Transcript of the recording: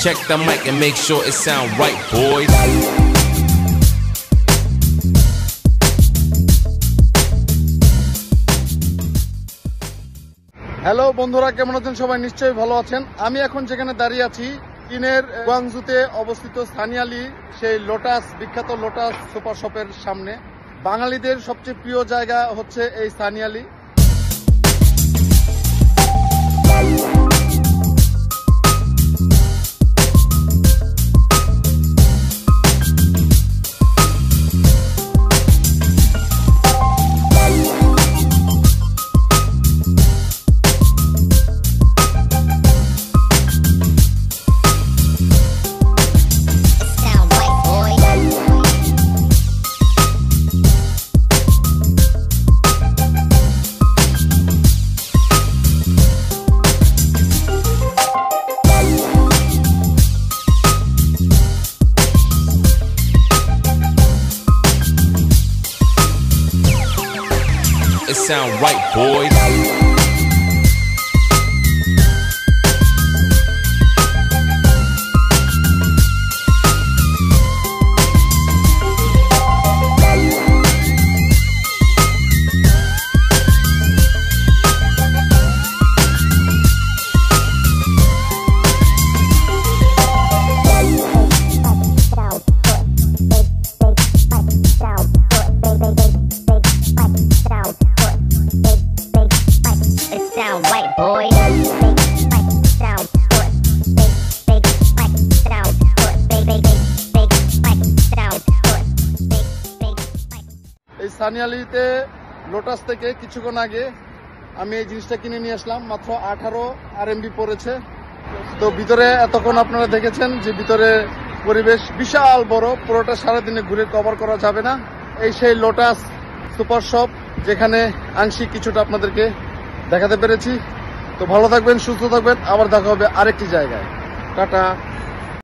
Check the mic and make sure it sound right, boys. Hello বন্ধুরা, কেমন আছেন সবাই? নিশ্চয়ই ভালো আছেন। আমি এখন যেখানে দাঁড়িয়ে আছি চীনের গুয়াংজুতে অবস্থিত সানিয়ালি সেই লোটাস, বিখ্যাত লোটাস সুপার শপের সামনে। বাঙালিদের সবচেয়ে প্রিয় জায়গা হচ্ছে এই সানিয়ালি। It sound right, boys. এই সানিয়ালিতে লোটাস থেকে কিছুক্ষণ আগে আমি এই জিনিসটা কিনে নিয়ে আসলাম। মাত্র 18 RMB পড়েছে। তো ভিতরে এতক্ষণ আপনারা দেখেছেন যে ভিতরে পরিবেশ বিশাল বড়, পুরোটা সারাদিনে ঘুরে কভার করা যাবে না। এই সেই লোটাস সুপার শপ, যেখানে আংশিক কিছুটা আপনাদেরকে দেখাতে পেরেছি। তো ভালো থাকবেন, সুস্থ থাকবেন, আবার দেখা হবে আরেকটি জায়গায়। টাটা।